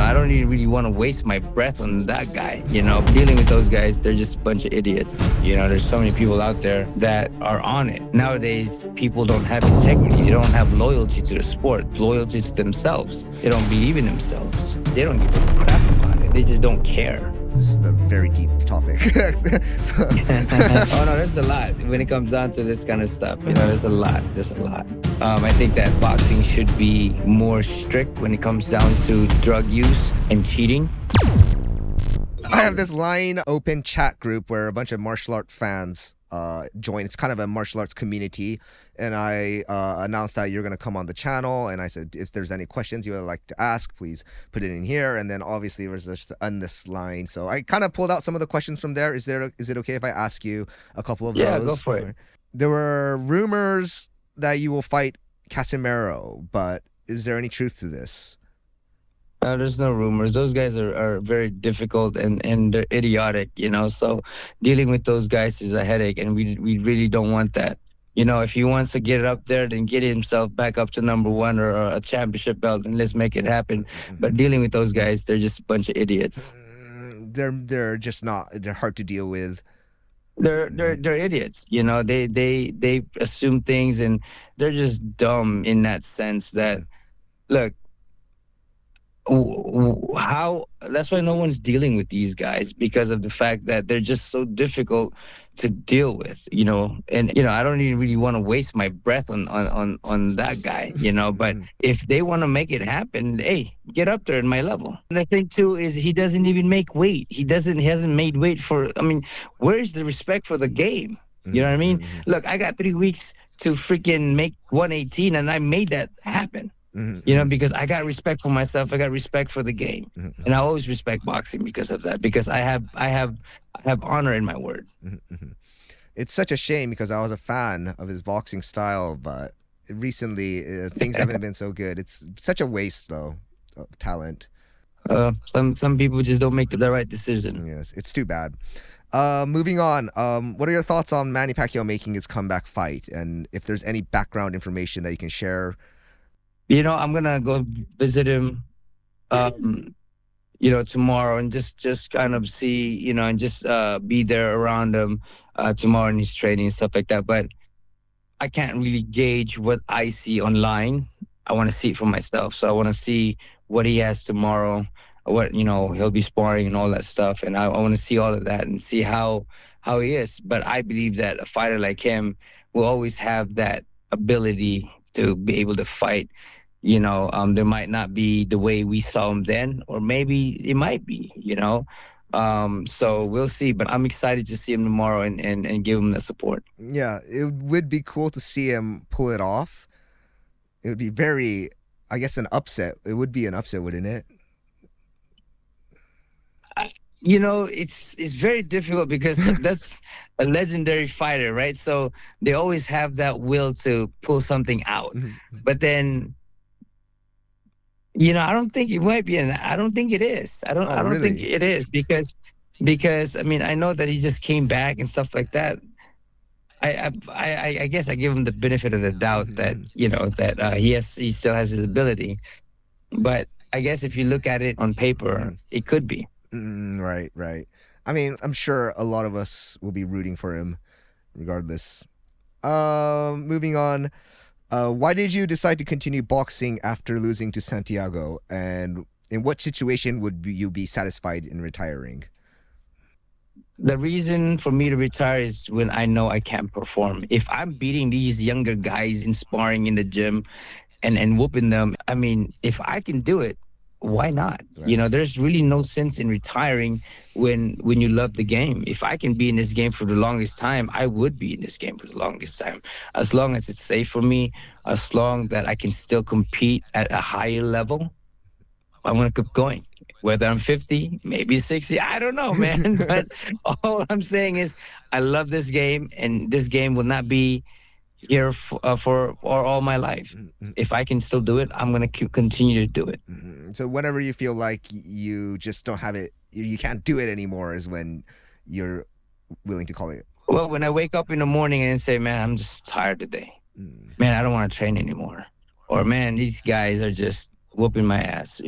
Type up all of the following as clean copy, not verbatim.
I don't even really want to waste my breath on that guy. Dealing with those guys, they're just a bunch of idiots. There's so many people out there that are on it. Nowadays, people don't have integrity. They don't have loyalty to the sport, loyalty to themselves. They don't believe in themselves. They don't give a crap about it. They just don't care. This is a very deep topic. Oh no, there's a lot when it comes down to this kind of stuff. There's a lot. I think that boxing should be more strict when it comes down to drug use and cheating. I have this LINE open chat group where a bunch of martial art fans join. It's kind of a martial arts community, and I announced that you're going to come on the channel, and I said if there's any questions you would like to ask, please put it in here. And then obviously it was just on this line, so I kind of pulled out some of the questions from there. Is it okay if I ask you a couple of those? Yeah, go for it. There were rumors that you will fight Casemiro, but is there any truth to this? There's no rumors. Those guys are very difficult and they're idiotic, so dealing with those guys is a headache, and we really don't want that. If he wants to get it up there, then get himself back up to number one or a championship belt, and let's make it happen. But dealing with those guys, they're just a bunch of idiots. They're just not, they're hard to deal with. They're idiots, they assume things, and they're just dumb in that sense that, look, that's why no one's dealing with these guys, because of the fact that they're just so difficult to deal with, and I don't even really want to waste my breath on that guy, but if they want to make it happen, hey, get up there in my level. And the thing too is he doesn't even make weight. He hasn't made weight where's the respect for the game? You know what I mean? Look, I got 3 weeks to freaking make 118, and I made that happen. Because I got respect for myself, I got respect for the game, and I always respect boxing because of that. Because I have honor in my word. It's such a shame because I was a fan of his boxing style, but recently things haven't been so good. It's such a waste, though, of talent. Some people just don't make the right decision. Yes, it's too bad. Moving on. What are your thoughts on Manny Pacquiao making his comeback fight, and if there's any background information that you can share? I'm gonna go visit him, tomorrow, and just kind of see, and just be there around him tomorrow in his training and stuff like that. But I can't really gauge what I see online. I want to see it for myself. So I want to see what he has tomorrow, what he'll be sparring and all that stuff, and I want to see all of that and see how he is. But I believe that a fighter like him will always have that ability to be able to fight. There might not be the way we saw him then, or maybe it might be, so we'll see. But I'm excited to see him tomorrow and give him the support. Yeah, it would be cool to see him pull it off. It would be very, I guess, an upset. It would be an upset, wouldn't it? It's very difficult because that's a legendary fighter, right? So they always have that will to pull something out. But then, I don't think it might be I don't think it is. I don't really? think it is because I know that he just came back and stuff like that. I guess I give him the benefit of the doubt that he still has his ability, but I guess if you look at it on paper, it could be. Right. I mean, I'm sure a lot of us will be rooting for him regardless. Moving on. Why did you decide to continue boxing after losing to Santiago? And in what situation would you be satisfied in retiring? The reason for me to retire is when I know I can't perform. If I'm beating these younger guys in sparring in the gym and whooping them, if I can do it, why not? Right. There's really no sense in retiring when you love the game. If I can be in this game for the longest time, I would be in this game for the longest time. As long as it's safe for me, as long that I can still compete at a higher level, I want to keep going. Whether I'm 50, maybe 60, I don't know, man. But all I'm saying is I love this game, and this game will not be here for all my life. If I can still do it, I'm going to continue to do it. So whenever you feel like you just don't have it, you can't do it anymore, is when you're willing to call it. Well, when I wake up in the morning and say, man, I'm just tired today. Man, I don't want to train anymore. Or, man, these guys are just whooping my ass,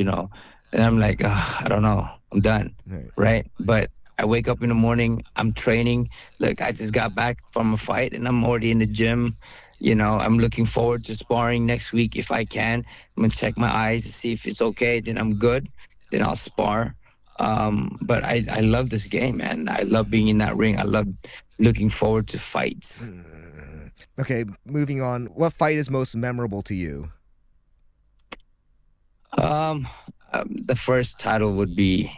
and I'm like, I don't know, I'm done, Right. right? But I wake up in the morning, I'm training. Look, I just got back from a fight and I'm already in the gym. I'm looking forward to sparring next week if I can. I'm gonna check my eyes to see if it's okay. Then I'm good. Then I'll spar. But I love this game, man. I love being in that ring. I love looking forward to fights. Okay, moving on. What fight is most memorable to you? The first title would be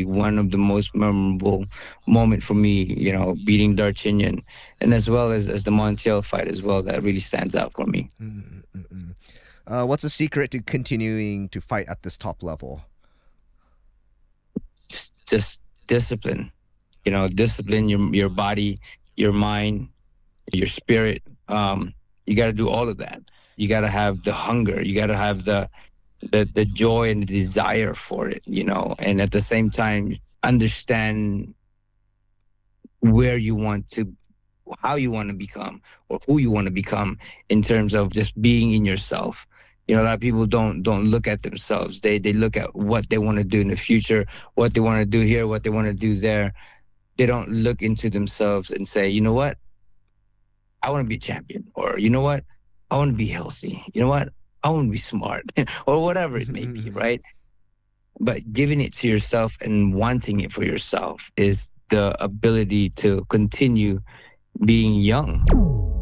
one of the most memorable moment for me, beating Darchinyan, and as well as the Montiel fight as well. That really stands out for me. What's the secret to continuing to fight at this top level? Just discipline. Discipline your body, your mind, your spirit. You got to do all of that. You got to have the hunger. You got to have the joy and the desire for it, and at the same time understand where you want to, how you want to become, or who you want to become in terms of just being in yourself. A lot of people don't look at themselves. They look at what they want to do in the future, what they want to do here, what they want to do there. They don't look into themselves and say, you know what, I want to be a champion, or you know what, I want to be healthy. You know what, I want to be smart, or whatever it may be, right? But giving it to yourself and wanting it for yourself is the ability to continue being young.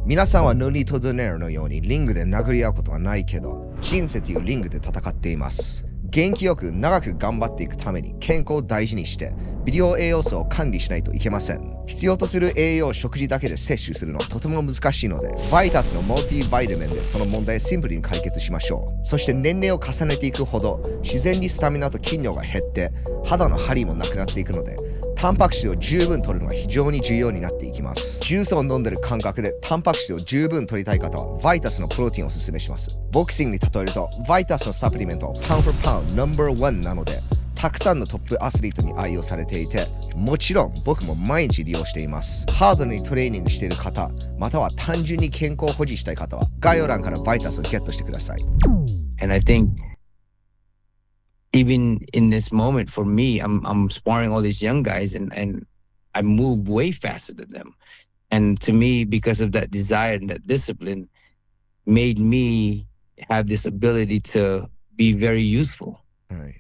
皆さんはノニーとドネアのようにリングで殴り合うことはないけど、人生というリングで戦っています。元気よく長く頑張っていくために健康を大事にして微量栄養素を管理しないといけません。必要とする栄養を食事だけで摂取するのはとても難しいので、VITAS のモルティバイタミンでその問題をシンプルに解決しましょう。そして年齢を重ねていくほど自然にスタミナと筋量が減って肌の張りもなくなっていくので、タンパク質を十分取るのが非常に重要になっていきます。ジュースを飲んでる感覚でタンパク質を十分取りたい方は VITAS のプロテインをおすすめします。ボクシングに例えると VITAS のサプリメントはパウンド・フォー・パウンド No.1 なので、たくさんのトップアスリートに愛用されていて、もちろん僕も毎日利用しています。ハードにトレーニングしている方、または単純に健康を保持したい方は概要欄から VITAS をゲットしてください。And I think even in this moment for me, I'm sparring all these young guys and I move way faster than them. And to me, because of that desire and that discipline, made me have this ability to be very useful. Right.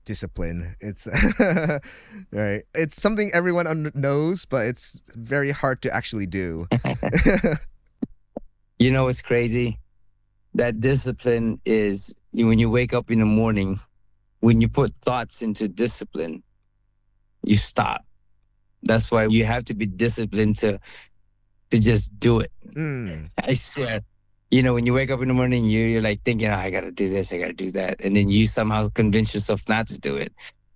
Discipline. It's right. It's something everyone knows, but it's very hard to actually do. What's crazy? That discipline is when you wake up in the morning, when you put thoughts into discipline, you stop. That's why you have to be disciplined to just do it. I swear. When you wake up in the morning, you're like thinking, I got to do this, I got to do that. And then you somehow convince yourself not to do it.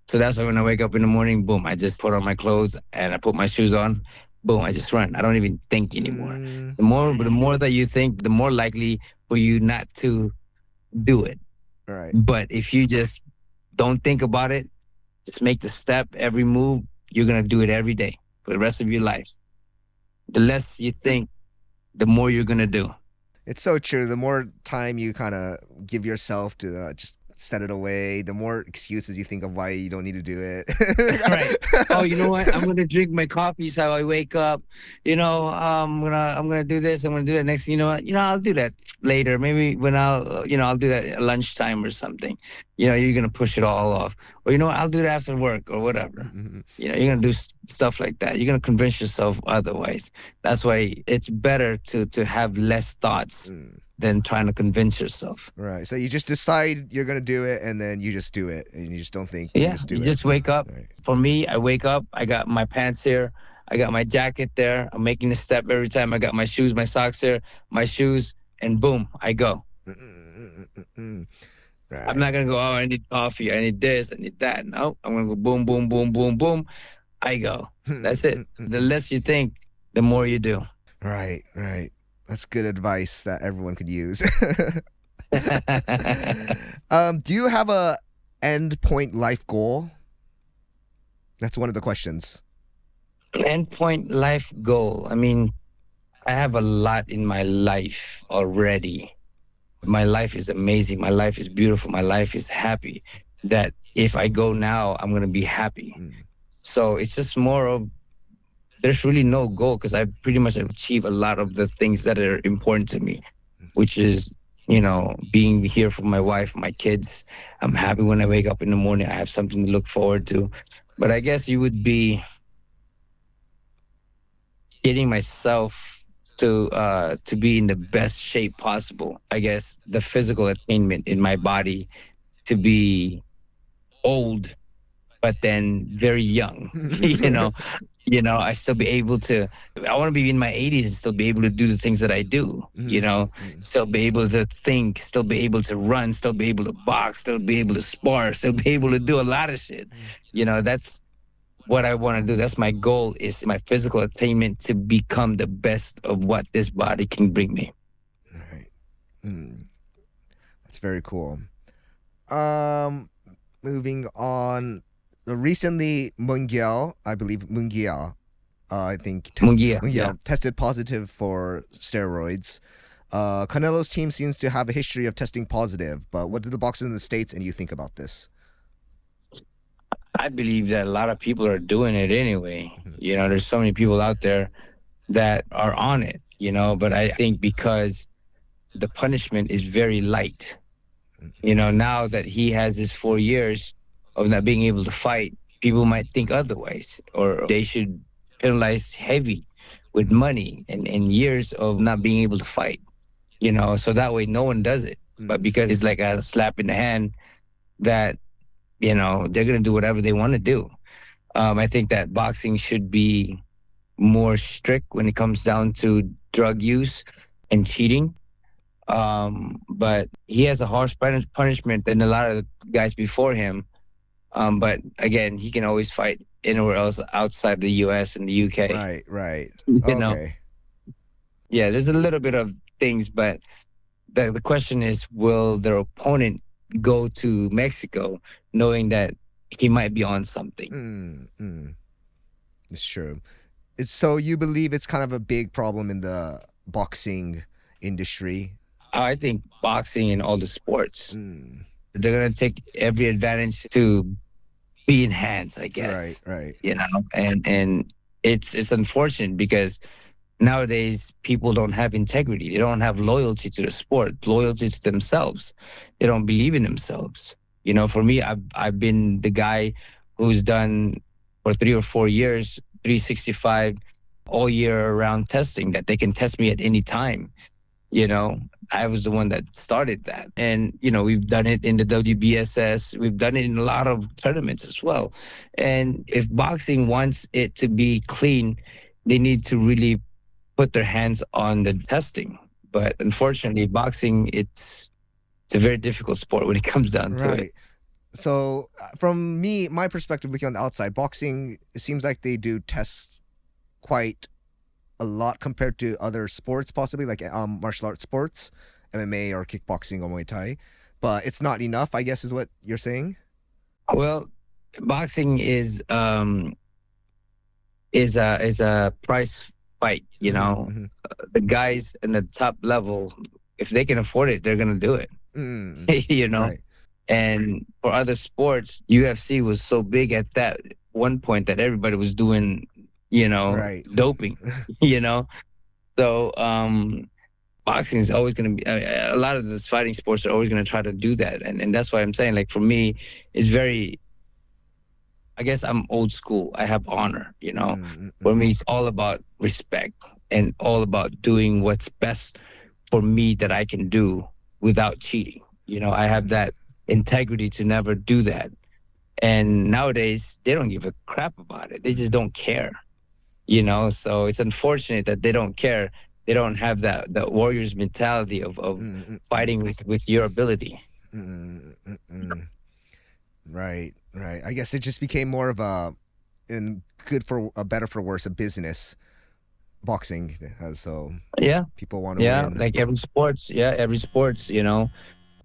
So that's why when I wake up in the morning, boom, I just put on my clothes and I put my shoes on. Boom, I just run. I don't even think anymore. The more that you think, the more likely for you not to do it. Right. But if you just don't think about it, just make the step, every move, you're going to do it every day for the rest of your life. The less you think, the more you're going to do. It's so true. The more time you kind of give yourself to just set it away, the more excuses you think of why you don't need to do it. Right. Oh, you know what? I'm gonna drink my coffee so I wake up. I'm gonna do this. I'm gonna do that. Next, I'll do that later. Maybe when I'll do that at lunchtime or something. You're gonna push it all off. Or I'll do that after work or whatever. Mm-hmm. You're gonna do stuff like that. You're gonna convince yourself otherwise. That's why it's better to have less thoughts. Than trying to convince yourself. Right. So you just decide you're going to do it and then you just do it and you just don't think. Yeah, you just wake up. Right. For me, I wake up, I got my pants here, I got my jacket there, I'm making a step every time, I got my shoes, my socks here, my shoes, and boom, I go. Right. I'm not going to go, I need coffee, I need this, I need that. No, I'm going to go boom, boom, boom, boom, boom. I go. That's it. The less you think, the more you do. Right. That's good advice that everyone could use. Do you have a end point life goal? That's one of the questions. End point life goal. I mean, I have a lot in my life already. my life is amazing. My life is beautiful. My life is happy. That if I go now, I'm going to be happy. So it's just more of, there's really no goal because I pretty much achieve a lot of the things that are important to me, which is, you know, being here for my wife, my kids. I'm happy when I wake up in the morning. I have something to look forward to. But I guess you would be getting myself to be in the best shape possible. I guess the physical attainment in my body to be old, but then very young. You know, I still be able to. I want to be in my 80s and still be able to do the things that I do. You know, still be able to think, still be able to run, still be able to box, still be able to spar, still be able to do a lot of shit. You know, that's what I want to do. That's my goal, is my physical attainment to become the best of what this body can bring me. Right. That's very cool. Moving on. Recently, Mungiao, I think Mungia, tested positive for steroids. Canelo's team seems to have a history of testing positive, but what do the boxers in the States and you think about this? I believe that a lot of people are doing it anyway. You know, there's so many people out there that are on it, you know, but I think because the punishment is very light, you know, now that he has his 4 years of not being able to fight, people might think otherwise, or they should penalize heavy with money and years of not being able to fight, you know, so that way no one does it. But because it's like a slap in the hand that, you know, they're going to do whatever they want to do. I think that boxing should be more strict when it comes down to drug use and cheating. But he has a harsh punishment than a lot of guys before him. But again, he can always fight anywhere else outside the U.S. and the U.K. Right. You know? Yeah, there's a little bit of things, but the question is, will their opponent go to Mexico knowing that he might be on something? It's true. So you believe it's kind of a big problem in the boxing industry? I think boxing and all the sports, they're going to take every advantage to be enhanced, I guess. Right. You know, and it's unfortunate because nowadays people don't have integrity. They don't have loyalty to the sport, loyalty to themselves. They don't believe in themselves. You know, for me, I've been the guy who's done for 3 or 4 years, 365 all year around testing, that they can test me at any time. You know, I was the one that started that. And, you know, we've done it in the WBSS. We've done it in a lot of tournaments as well. And if boxing wants it to be clean, they need to really put their hands on the testing. But unfortunately, boxing, it's a very difficult sport when it comes down to it. So from my perspective, looking on the outside, boxing, it seems like they do tests quite a lot compared to other sports, possibly like martial arts sports, MMA or kickboxing or Muay Thai, but it's not enough, I guess, is what you're saying. Well, boxing is a prize fight. You know, the guys in the top level, if they can afford it, they're gonna do it. You know, and for other sports, UFC was so big at that one point that everybody was doing, you know, doping, you know? So boxing is always going to be, a lot of those fighting sports are always going to try to do that. And that's why I'm saying, like, for me, it's very, I guess I'm old school. I have honor, you know? For me, it's all about respect and all about doing what's best for me that I can do without cheating. You know, I have that integrity to never do that. And nowadays, they don't give a crap about it. They just don't care. You know, so it's unfortunate that they don't care. They don't have that warrior's mentality of fighting with your ability. Right. I guess it just became more of better for worse, a business. Boxing, so people want to win. Like every sports, you know,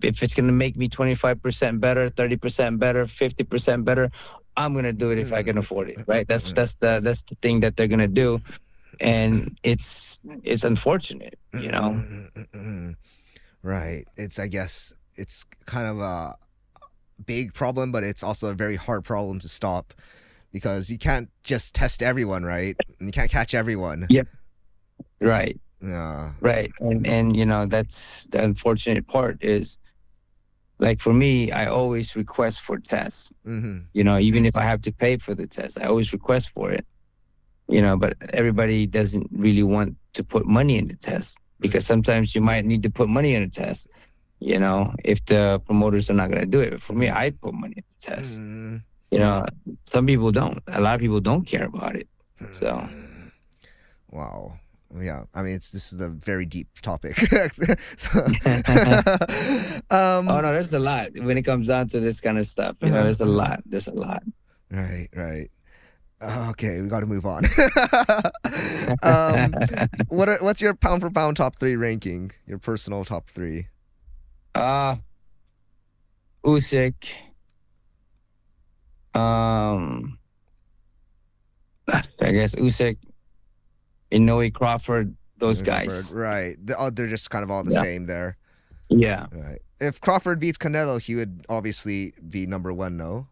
if it's gonna make me 25% better, 30% better, 50% better, I'm gonna do it if I can afford it, right? That's the thing that they're gonna do, and it's unfortunate, you know. Right. I guess it's kind of a big problem, but it's also a very hard problem to stop because you can't just test everyone, right? And you can't catch everyone. Yep. Right. Yeah. Right. And that's the unfortunate part is, like, for me, I always request for tests. Mm-hmm. Even if I have to pay for the test, I always request for it. But everybody doesn't really want to put money in the test, because sometimes you might need to put money in the test, if the promoters are not going to do it. But for me, I put money in the test. Some people don't. A lot of people don't care about it. So. Wow. Yeah, I mean, this is a very deep topic. Oh no, there's a lot when it comes down to this kind of stuff. There's a lot. Right. Okay, we got to move on. What's your pound for pound top 3 ranking? Your personal top 3? Usyk. I guess Usyk, Inoue, Crawford, those guys. Right. They're just kind of all the same there. Yeah. Right. If Crawford beats Canelo, he would obviously be number 1, no?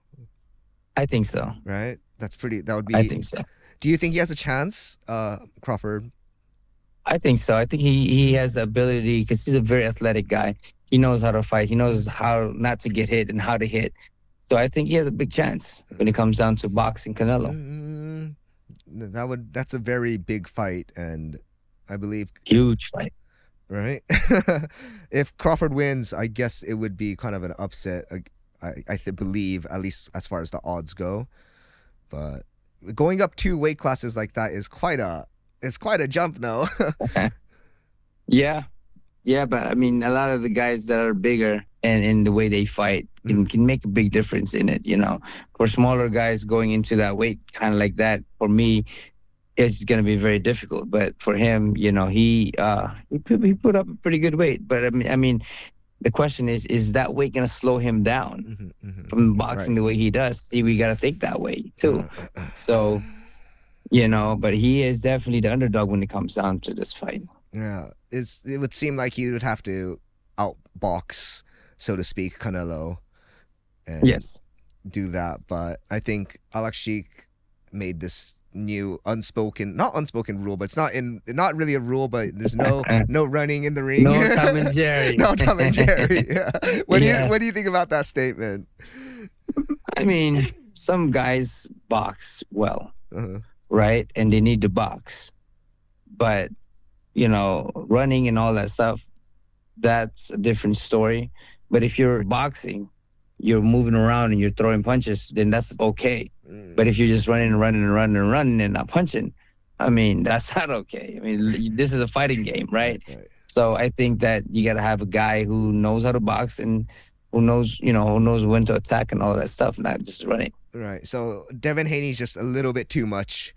I think so. Right? That would be... I think so. Do you think he has a chance, Crawford? I think so. I think he has the ability, because he's a very athletic guy. He knows how to fight. He knows how not to get hit and how to hit. So I think he has a big chance when it comes down to boxing Canelo. That's a very big fight, and I believe... Huge fight. Right? If Crawford wins, I guess it would be kind of an upset, I believe, at least as far as the odds go. But going up 2 weight classes like that is quite a jump, no? Yeah, but I mean, a lot of the guys that are bigger and in the way they fight can make a big difference in it. For smaller guys going into that weight kind of like that, for me, it's going to be very difficult. But for him, he put up a pretty good weight. But I mean, the question is that weight going to slow him down from boxing the way he does? See, we got to think that way too. So, but he is definitely the underdog when it comes down to this fight. Yeah, it would seem like he would have to outbox, so to speak, Canelo. And yes. Do that. But I think Alex Sheik made this new not unspoken rule, but it's not really a rule, but there's no running in the ring. No Tom and Jerry. No Tom and Jerry. Yeah. What do you think about that statement? I mean, some guys box well, right? And they need to box. But, running and all that stuff, that's a different story. But if you're boxing, you're moving around and you're throwing punches, then that's okay. But if you're just running and not punching, I mean, that's not okay. I mean, this is a fighting game, right? So I think that you got to have a guy who knows how to box and who knows when to attack and all that stuff, not just running. Right. So Devin Haney's just a little bit too much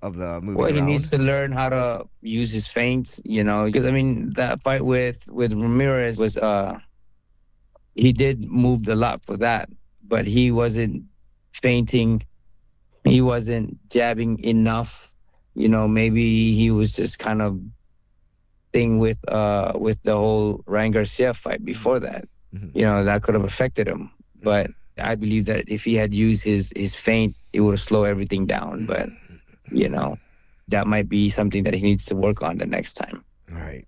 of the moving around. He needs to learn how to use his feints, because I mean, that fight with Ramirez was he did move a lot for that, but he wasn't feinting, he wasn't jabbing enough. Maybe he was just kind of thing with the whole Ryan Garcia fight before that. That could have affected him. But I believe that if he had used his feint, it would have slowed everything down. But that might be something that he needs to work on the next time. Right.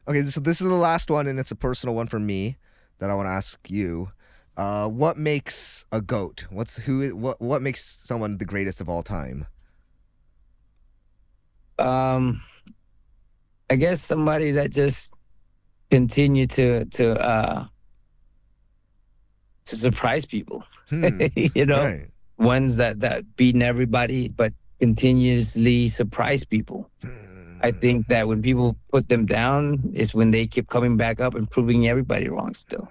Okay, so this is the last one, and it's a personal one for me that I want to ask you. What makes a GOAT? What makes someone the greatest of all time? I guess somebody that just continue to surprise people. Right. Ones that beating everybody, but continuously surprise people. I think that when people put them down is when they keep coming back up and proving everybody wrong still.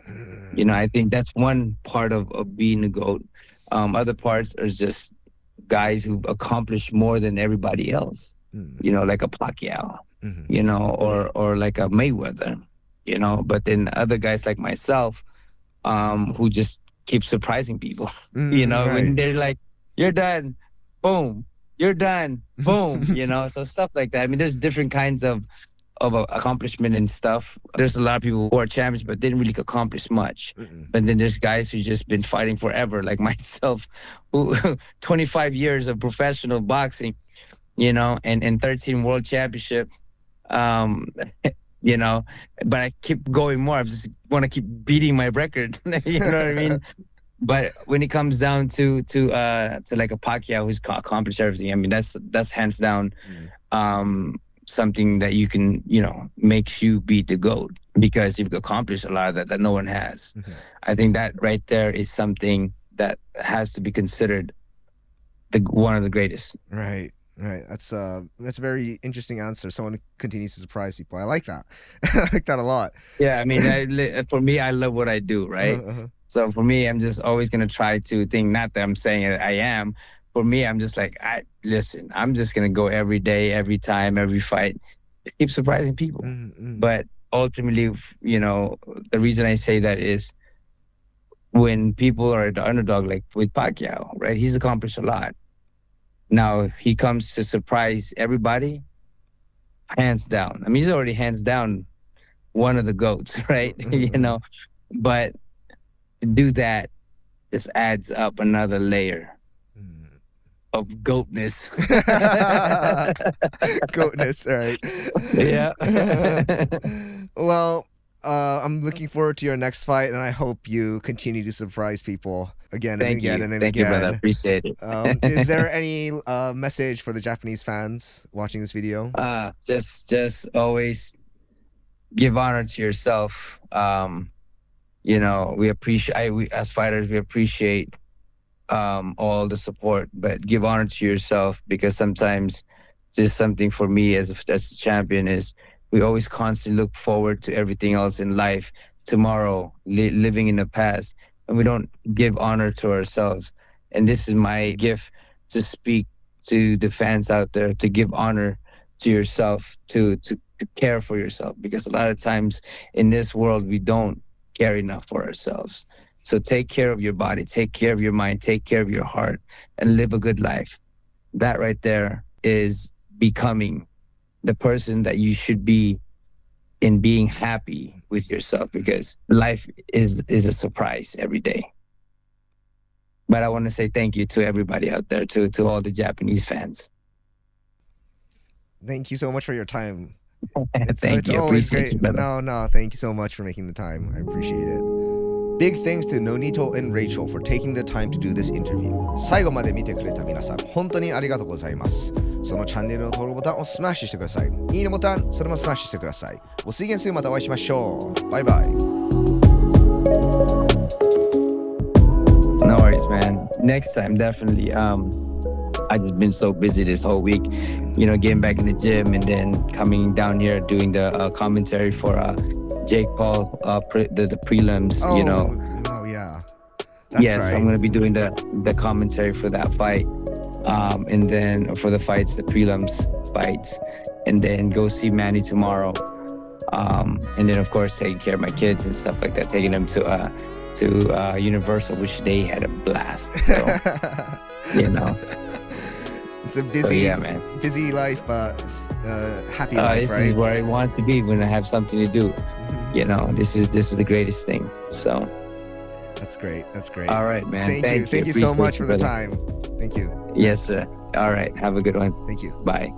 I think that's one part of being a GOAT. Other parts are just guys who accomplish more than everybody else, like a Pacquiao, or like a Mayweather, but then other guys like myself, who just keep surprising people, right. When they're like, you're done, boom. You're done. Boom. So stuff like that. I mean, there's different kinds of of accomplishment and stuff. There's a lot of people who are champions but didn't really accomplish much. But then there's guys who've just been fighting forever, like myself, who 25 years of professional boxing, you know, and 13 world championship. You know, but I keep going more. I just want to keep beating my record. You know what I mean? But when it comes down to like a Pacquiao who's accomplished everything, I mean, that's hands down something that you can, you know, makes you beat the GOAT, because you've accomplished a lot of that no one has. I think that right there is something that has to be considered one of the greatest. Right. That's a very interesting answer. Someone who continues to surprise people. I like that. I like that a lot. Yeah, I mean, for me, I love what I do, right? So for me, I'm just always going to try to think, not that I'm saying it, I am. For me, I'm just like, listen, I'm just going to go every day, every time, every fight, keep surprising people. But ultimately, you know, the reason I say that is when people are the underdog, like with Pacquiao, right? He's accomplished a lot. Now he comes to surprise everybody, hands down. I mean, he's already hands down one of the GOATs, right? You know, but to do that just adds up another layer of goatness. Goatness, right? Yeah. Well, I'm looking forward to your next fight, and I hope you continue to surprise people again and again and again. Thank you, brother. I appreciate it. Is there any message for the Japanese fans watching this video? Just always give honor to yourself. You know, we as fighters, we appreciate all the support, but give honor to yourself, because sometimes just something for me as a champion is we always constantly look forward to everything else in life, tomorrow, living in the past, and we don't give honor to ourselves. And this is my gift to speak to the fans out there, to give honor to yourself, to care for yourself, because a lot of times in this world we don't care enough for ourselves. So take care of your body, take care of your mind, take care of your heart, and live a good life. That right there is becoming the person that you should be, in being happy with yourself, because life is a surprise every day. But I want to say thank you to everybody out there, to all the Japanese fans. Thank you so much for your time. Thank you. Always Appreciate great. you, brother. No, thank you so much for making the time. I appreciate it. Big thanks to Nonito and Rachel for taking the time to do this interview. 最後まで見てくれた皆さん、本当にありがとうございます。そのチャンネルの登録ボタンをスマッシュしてください。いいねボタン、それもスマッシュしてください。We'll see you again soon. またお会いしましょう。バイバイ。No worries, man. Next time, definitely. I've just been so busy this whole week, you know, getting back in the gym and then coming down here doing the commentary for Jake Paul, the prelims, you know. Oh, yeah. That's yes, right. I'm going to be doing the commentary for that fight. And then for the fights, the prelims fights. And then go see Manny tomorrow. And then, of course, taking care of my kids and stuff like that, taking them to Universal, which they had a blast. So, you know. It's a busy, busy life, happy life, this right? is where I want to be when I have something to do. You know, this is the greatest thing. So that's great. That's great. All right, man. Thank you so much for the time. Thank you. Yes, sir. All right. Have a good one. Thank you. Bye.